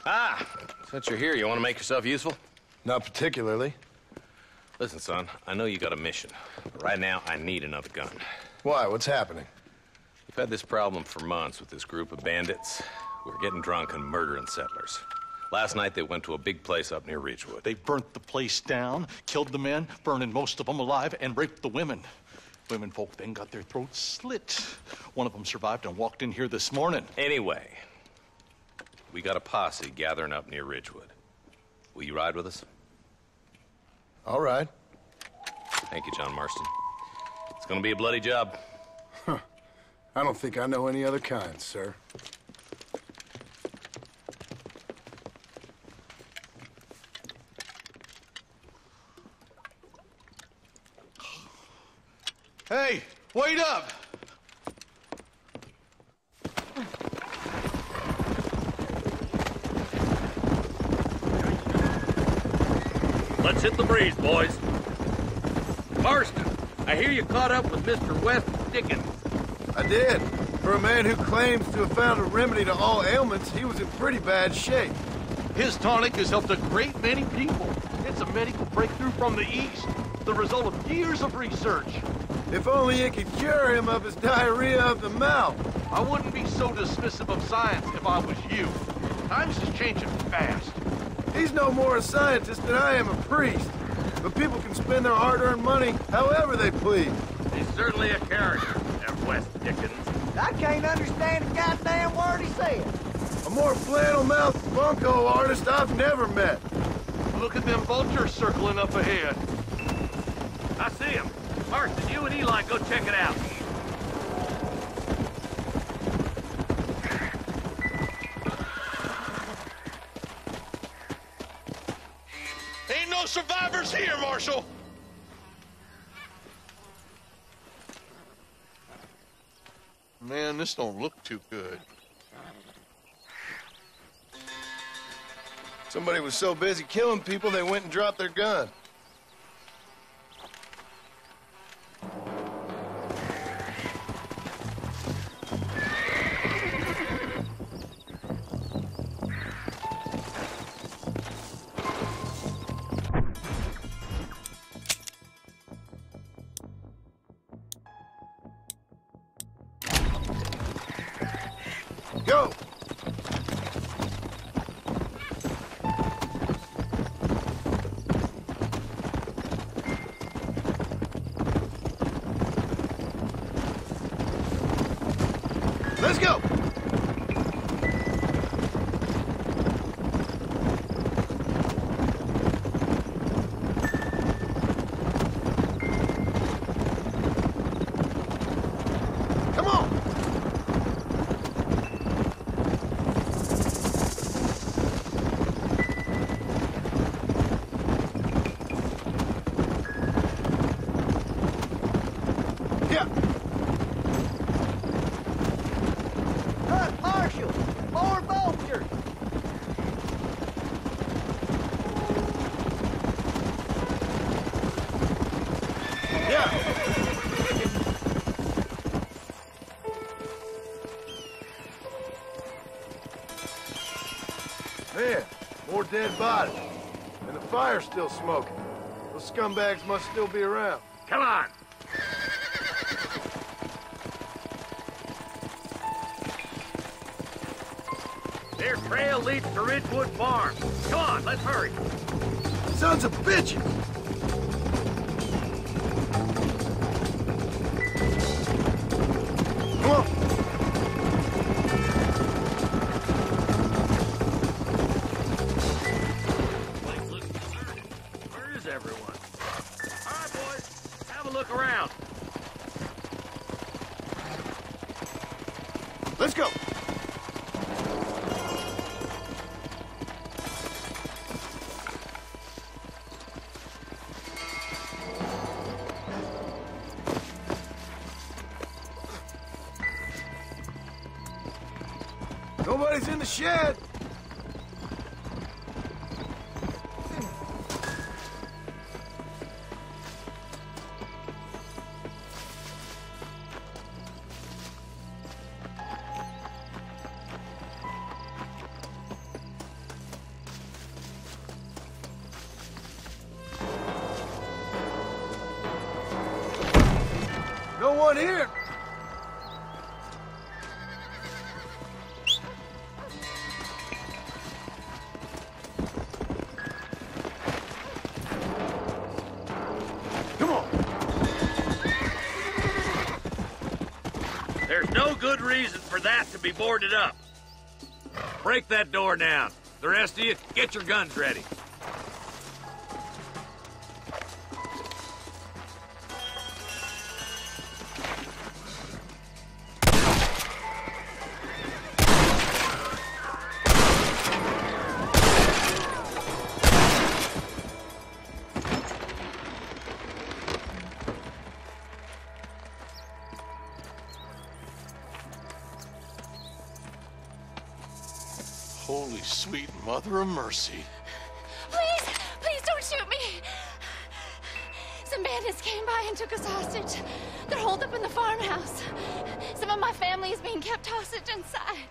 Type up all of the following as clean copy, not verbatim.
Ah, since you're here, you want to make yourself useful? Not particularly. Listen, son, I know you got a mission. But right now, I need another gun. Why? What's happening? We've had this problem for months with this group of bandits. We're getting drunk and murdering settlers. Last night, they went to a big place up near Ridgewood. They burnt the place down, killed the men, burning most of them alive, and raped the women. Women folk then got their throats slit. One of them survived and walked in here this morning. Anyway, we got a posse gathering up near Ridgewood. Will you ride with us? All right. Thank you, John Marston. It's gonna be a bloody job. Huh. I don't think I know any other kind, sir. Hey, wait up! Let's hit the breeze, boys. Marston, I hear you caught up with Mr. West Dickens. I did. For a man who claims to have found a remedy to all ailments, he was in pretty bad shape. His tonic has helped a great many people. It's a medical breakthrough from the East, the result of years of research. If only it could cure him of his diarrhea of the mouth. I wouldn't be so dismissive of science if I was you. Times is changing fast. He's no more a scientist than I am a priest. But people can spend their hard-earned money however they please. He's certainly a character, that West Dickens. I can't understand a goddamn word he said. A more flannel-mouthed bunco artist I've never met. Look at them vultures circling up ahead. I see him. Marston, you and Eli go check it out. Ain't no survivors here, Marshal! Man, this don't look too good. Somebody was so busy killing people, they went and dropped their gun. Go! Let's go! Come on! Yeah! Look, Marshal! More vultures! Yeah! Man, more dead bodies. And the fire's still smoking. Those scumbags must still be around. Come on! Their trail leads to Ridgewood Farm. Come on, let's hurry. Sons of bitches! Come on! Place looks deserted. Where is everyone? All right, boys, have a look around. Let's go! Nobody's in the shed! no one here. Come on. There's no good reason for that to be boarded up. Break that door down. The rest of you, get your guns ready. Holy sweet mother of mercy. Please, please don't shoot me. Some bandits came by and took us hostage. They're holed up in the farmhouse. Some of my family is being kept hostage inside.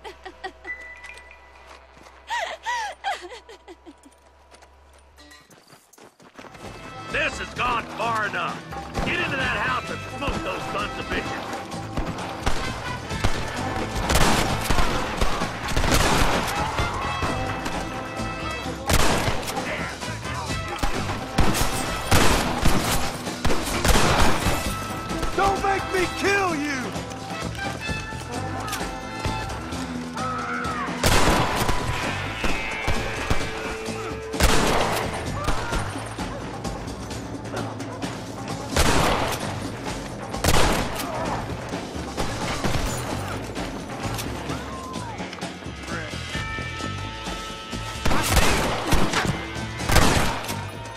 This has gone far enough. Get into that house and smoke those sons of bitches. Don't make me kill you!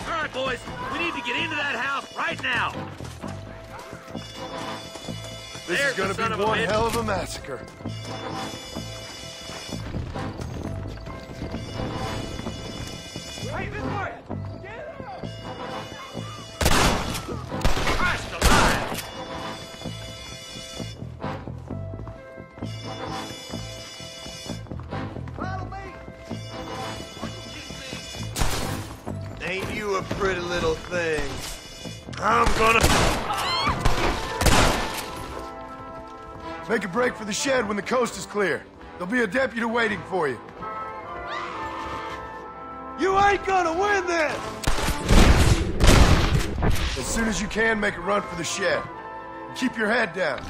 All right, boys, we need to get into that house right now. This There's is gonna the son be of a one bitch. hell of a massacre. Hey, this way! Get up! Christ alive! Follow me. Ain't you a pretty little thing? I'm gonna... Make a break for the shed when the coast is clear. There'll be a deputy waiting for you. You ain't gonna win this! As soon as you can, make a run for the shed. Keep your head down.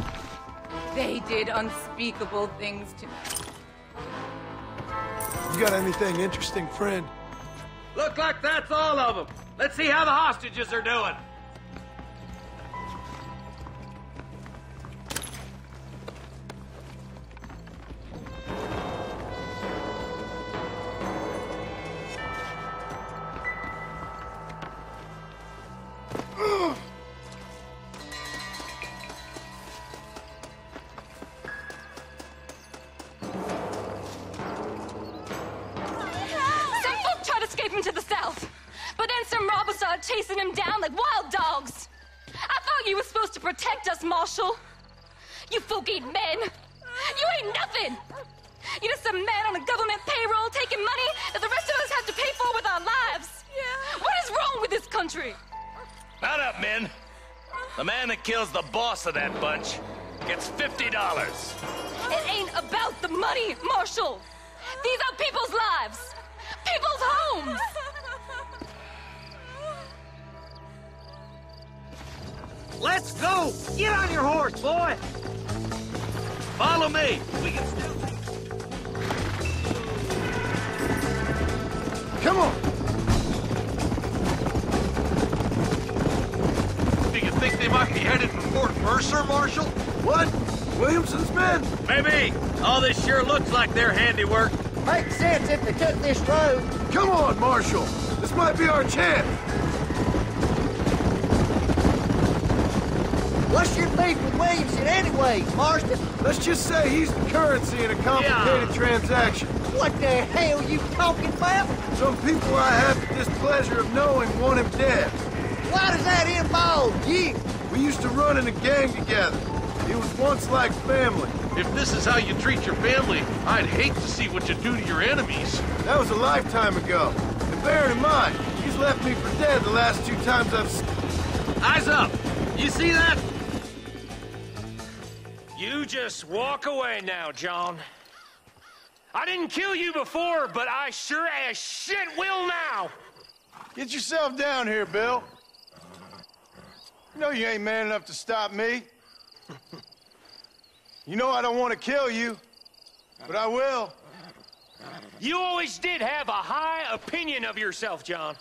They did unspeakable things to me. You got anything interesting, friend? Look like that's all of them. Let's see how the hostages are doing. Some folk tried to escape him to the south, but then some robbers started chasing him down like wild dogs. I thought you were supposed to protect us, Marshal. You folk ain't men. You ain't nothing. You're just some man on a government payroll taking money that the rest of us have to pay for with our lives. Yeah. What is wrong with this country? Mount up, men. The man that kills the boss of that bunch gets $50. It ain't about the money, Marshal. These are people's lives, people's homes. Let's go! Get on your horse, boy! Follow me! We can still... Come on! Do you think they might be headed for Fort Mercer, Marshal? What? Williamson's men? Maybe. All this sure looks like their handiwork. Makes sense if they took this road. Come on, Marshal! This might be our chance! What's your beef with Williamson anyways, Marston? Let's just say he's the currency in a complicated transaction. What the hell you talking about? Some people I have the displeasure of knowing want him dead. Why does that involve you? We used to run in a gang together. It was once like family. If this is how you treat your family, I'd hate to see what you do to your enemies. That was a lifetime ago. And bearing in mind, he's left me for dead the last 2 times I've... Eyes up! You see that? You just walk away now, John. I didn't kill you before, but I sure as shit will now. Get yourself down here, Bill. You know you ain't man enough to stop me. You know I don't want to kill you, but I will. You always did have a high opinion of yourself, John.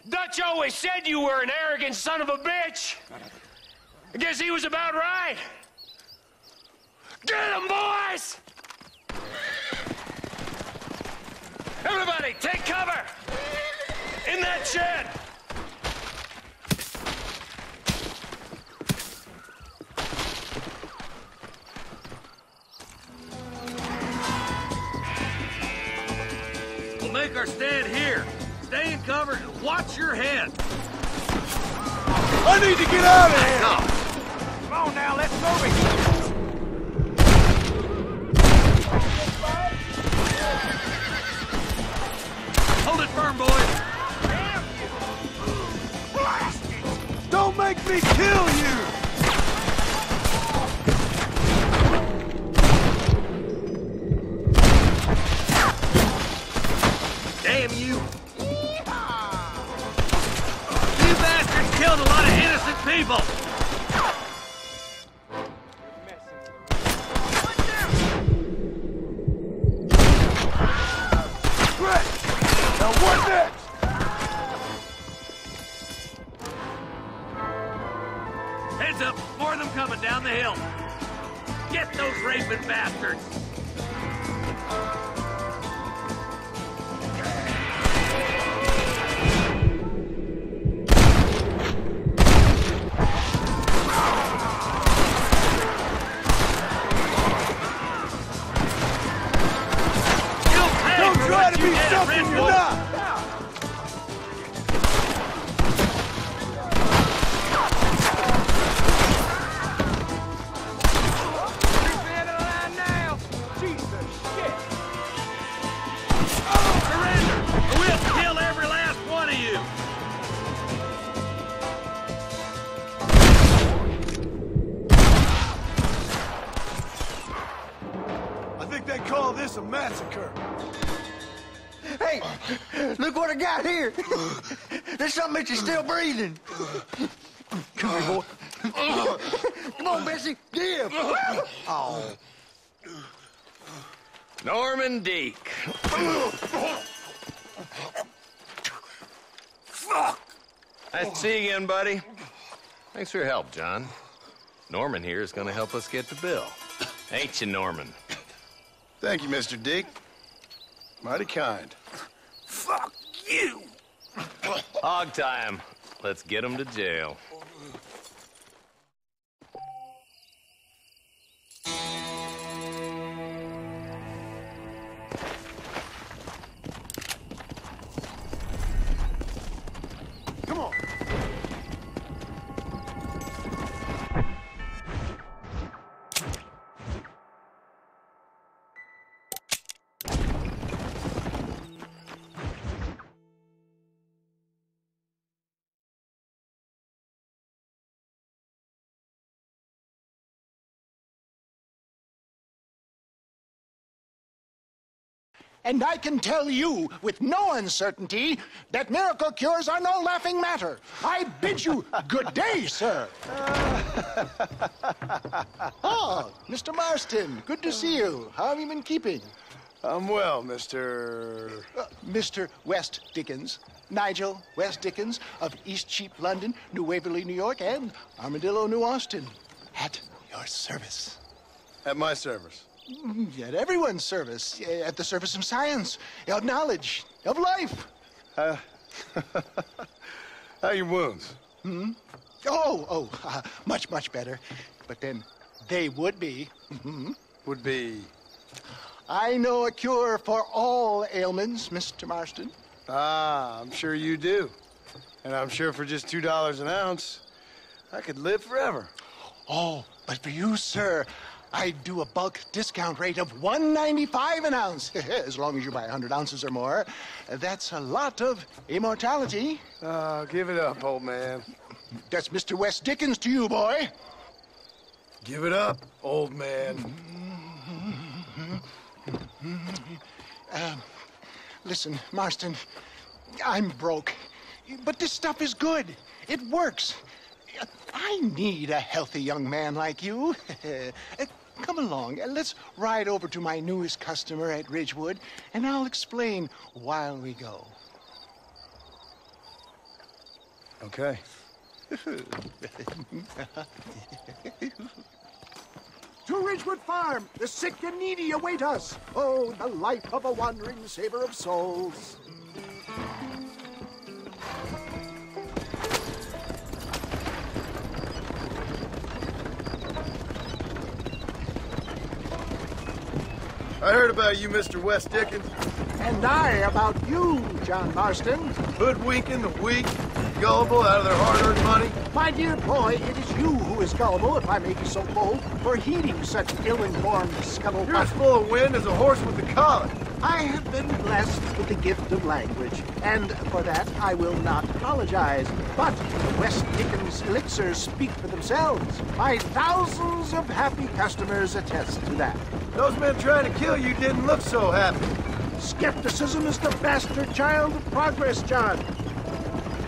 Dutch always said you were an arrogant son of a bitch. I guess he was about right. Get him, boys! Everybody, take cover! In that shed! We'll make our stand here. Stay in cover and watch your head. I need to get out of here! No. Come on now, let's move it. Hold it firm, boys. Don't make me kill you! Damn you. You bastards killed a lot of innocent people. Heads up, more of them coming down the hill. Get those raping bastards. Don't try to be something you're not! They call this a massacre. Hey, look what I got here. There's something that you're still breathing. Come here, boy. Come on, Bessie, give. Oh. Norman Deek. Fuck. Nice to see you again, buddy. Thanks for your help, John. Norman here is going to help us get to Bill. Ain't you, Norman? Thank you, Mr. Deek. Mighty kind. Fuck you. Hog time. Let's get him to jail. Come on. And I can tell you with no uncertainty that miracle cures are no laughing matter. I bid you good day, sir. Oh, Mr. Marston, good to see you. How have you been keeping? I'm well, Mr. Mr. West Dickens. Nigel West Dickens of East Cheap, London, New Waverly, New York, and Armadillo, New Austin. At your service. At my service. At everyone's service. At the service of science, of knowledge, of life. How are your wounds? Much, much better. But then they would be. Would be? I know a cure for all ailments, Mr. Marston. Ah, I'm sure you do. And I'm sure for just $2 an ounce, I could live forever. Oh, but for you, sir, I'd do a bulk discount rate of $1.95 an ounce, as long as you buy 100 ounces or more. That's a lot of immortality. Give it up, old man. That's Mr. West Dickens to you, boy. Give it up, old man. Listen, Marston, I'm broke, but this stuff is good. It works. I need a healthy young man like you. Come along, let's ride over to my newest customer at Ridgewood, and I'll explain while we go. Okay. To Ridgewood Farm, the sick and needy await us. Oh, the life of a wandering saver of souls. I heard about you, Mr. West Dickens. And I about you, John Marston. Hoodwinking the weak, gullible out of their hard-earned money. My dear boy, it is you who is gullible, if I may be so bold, for heeding such ill-informed scuttlebutt. You're as full of wind as a horse with the collar. I have been blessed with the gift of language, and for that I will not apologize. But West Dickens elixirs speak for themselves. My thousands of happy customers attest to that. Those men trying to kill you didn't look so happy. Skepticism is the bastard child of progress, John.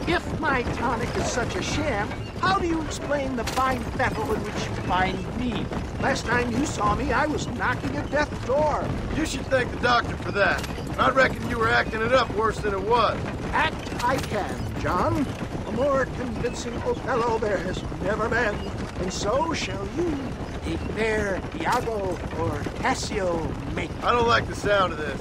If my tonic is such a sham, how do you explain the fine battle in which you find me? Last time you saw me, I was knocking at death's door. You should thank the doctor for that. I reckon you were acting it up worse than it was. Act I can, John. A more convincing Othello there has never been. And so shall you. A fair Iago or Cassio make. I don't like the sound of this.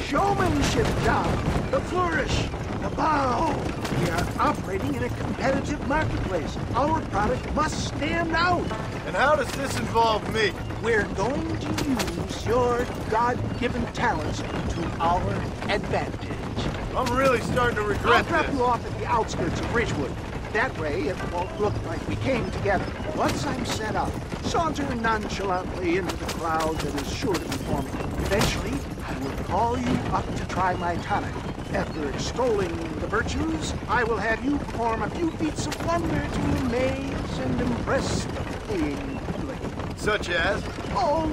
Showmanship, John. The flourish. The bow. We are operating in a competitive marketplace. Our product must stand out. And how does this involve me? We're going to use your God-given talents to our advantage. I'm really starting to regret I'll drop this. you off at the outskirts of Ridgewood. That way, it won't look like we came together. Once I'm set up, saunter nonchalantly into the crowd that is sure to be forming. Eventually, I will call you up to try my tonic. After extolling the virtues, I will have you perform a few feats of wonder to amaze and impress the paying public. Such as? Oh,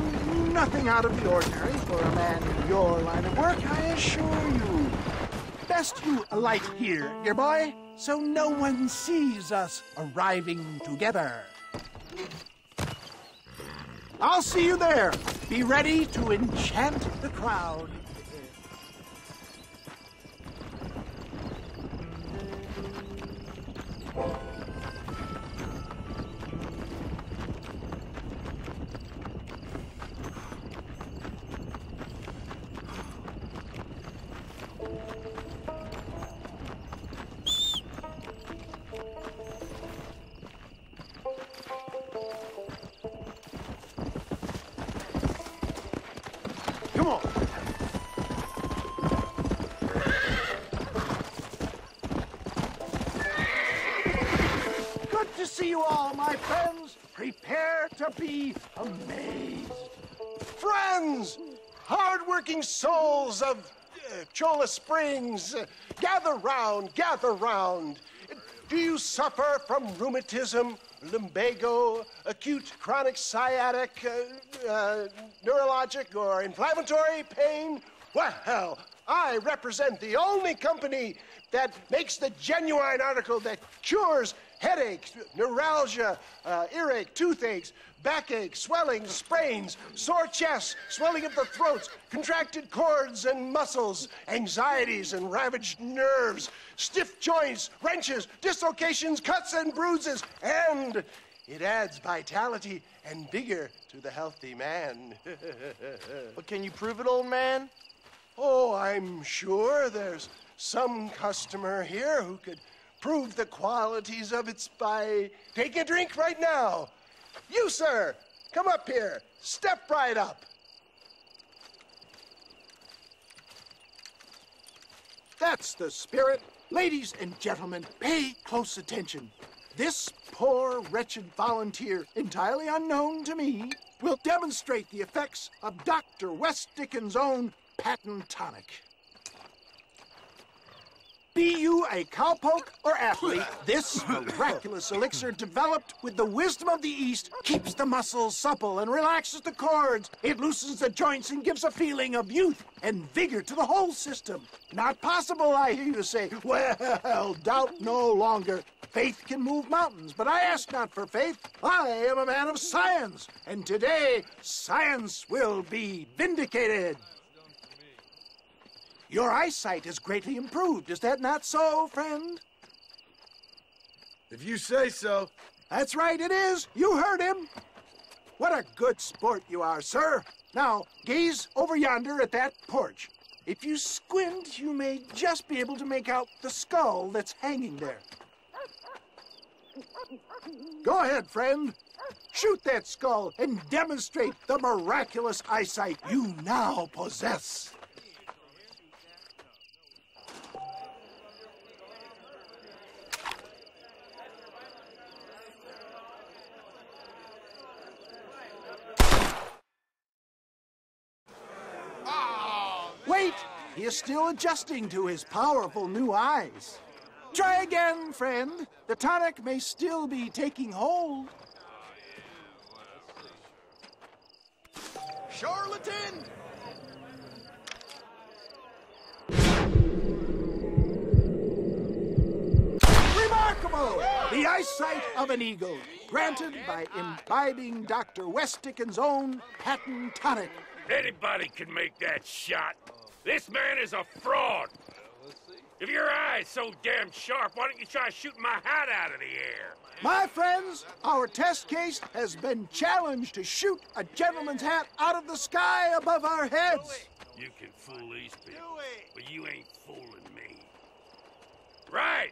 nothing out of the ordinary for a man in your line of work, I assure you. Best you alight here, dear boy, so no one sees us arriving together. I'll see you there. Be ready to enchant the crowd. Come on. Good to see you all, my friends. Prepare to be amazed. Friends, hard-working souls of Cholla Springs, gather round, gather round. Do you suffer from rheumatism, lumbago, acute chronic sciatic, neurologic, or inflammatory pain? Well, I represent the only company that makes the genuine article that cures headaches, neuralgia, earache, toothaches, backache, swelling, sprains, sore chests, swelling of the throats, contracted cords and muscles, anxieties and ravaged nerves, stiff joints, wrenches, dislocations, cuts and bruises, and it adds vitality and vigor to the healthy man. But can you prove it, old man? Oh, I'm sure there's some customer here who could prove the qualities of it by taking a drink right now. You, sir, come up here. Step right up. That's the spirit. Ladies and gentlemen, pay close attention. This poor, wretched volunteer, entirely unknown to me, will demonstrate the effects of Dr. West Dickens' own patent tonic. Be you a cowpoke or athlete, this miraculous elixir developed with the wisdom of the East keeps the muscles supple and relaxes the cords. It loosens the joints and gives a feeling of youth and vigor to the whole system. Not possible, I hear you say. Well, doubt no longer. Faith can move mountains, but I ask not for faith. I am a man of science, and today science will be vindicated. Your eyesight has greatly improved. Is that not so, friend? If you say so. That's right, it is. You heard him. What a good sport you are, sir. Now, gaze over yonder at that porch. If you squint, you may just be able to make out the skull that's hanging there. Go ahead, friend. Shoot that skull and demonstrate the miraculous eyesight you now possess. Wait! He is still adjusting to his powerful new eyes. Try again, friend. The tonic may still be taking hold. Charlatan! Remarkable! The eyesight of an eagle, granted by imbibing Dr. Westicken's own patent tonic. Anybody can make that shot. This man is a fraud. If your eye's so damn sharp, why don't you try shooting my hat out of the air? My friends, our test case has been challenged to shoot a gentleman's hat out of the sky above our heads. You can fool these people, but you ain't fooling me. Right.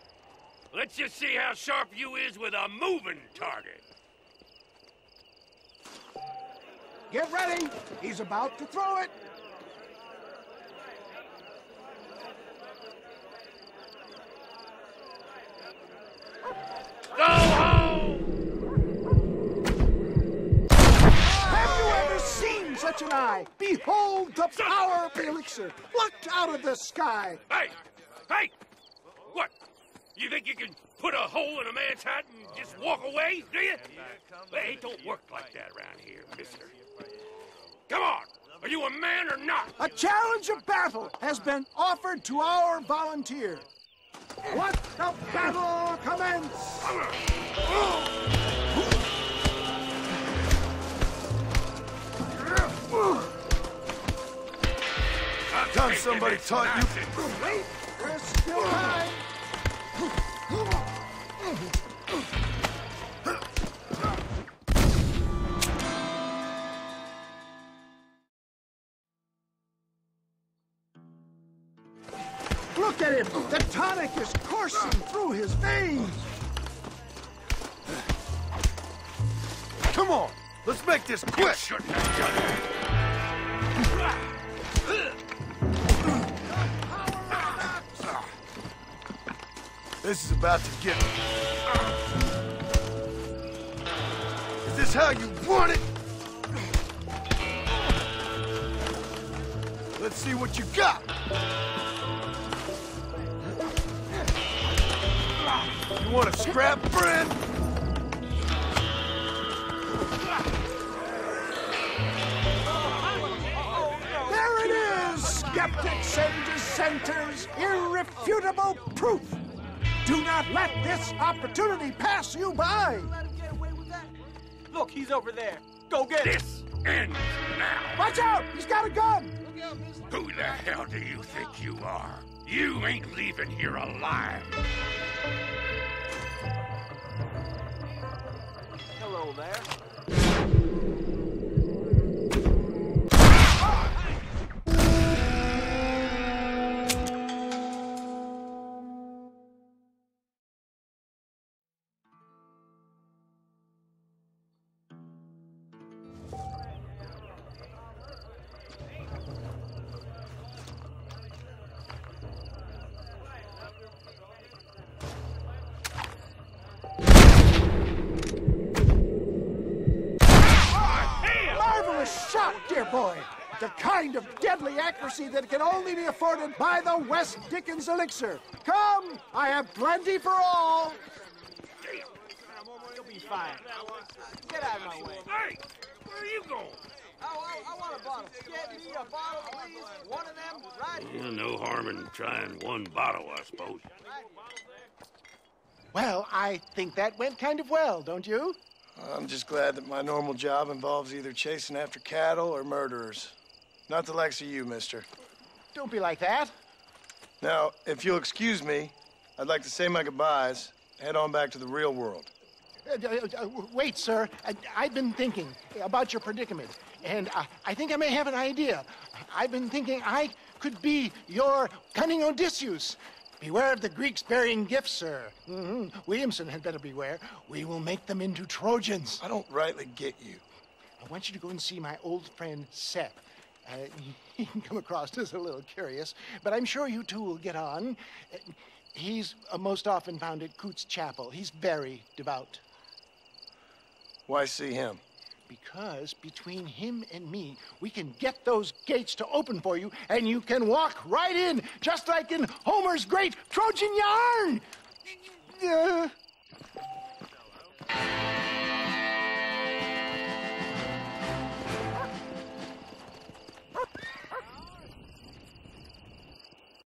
Let's just see how sharp you is with a moving target. Get ready. He's about to throw it. Go home! Have you ever seen such an eye? Behold the power of the elixir, plucked out of the sky. Hey! Hey! What? You think you can put a hole in a man's hat and just walk away, do you? Hey, it don't work like that around here, mister. Come on! Are you a man or not? A challenge of battle has been offered to our volunteer. Let the battle commence! How somebody taught you? Wait, there's still time. Look at him! The tonic is coursing through his veins! Come on! Let's make this quick! You shouldn't have done that. This is about to get... Is this how you want it? Let's see what you got! You want to scrap, friend? There it is! Skeptics and dissenters, irrefutable proof! Do not let this opportunity pass you by! Look, he's over there. Go get him. This ends now. Watch out! He's got a gun! Who the hell do you think you are? You ain't leaving here alive. Hello there. Marvelous shot, dear boy! The kind of deadly accuracy that can only be afforded by the West Dickens elixir. Come, I have plenty for all. You'll be fine. Get out of my way. Hey, where are you going? I want a bottle. Get me a bottle, please. One of them, right here. Yeah, no harm in trying one bottle, I suppose. Well, I think that went kind of well, don't you? I'm just glad that my normal job involves either chasing after cattle or murderers. Not the likes of you, mister. Don't be like that. Now, if you'll excuse me, I'd like to say my goodbyes, head on back to the real world. Wait, sir. I've been thinking about your predicament, and I think I may have an idea. I've been thinking I could be your cunning Odysseus. Beware of the Greeks bearing gifts, sir. Williamson had better beware. We will make them into Trojans. I don't rightly get you. I want you to go and see my old friend Seth. He can come across as a little curious, but I'm sure you two will get on. He's most often found at Coots Chapel. He's very devout. Why see him? Because between him and me, we can get those gates to open for you, and you can walk right in, just like in Homer's great Trojan yarn!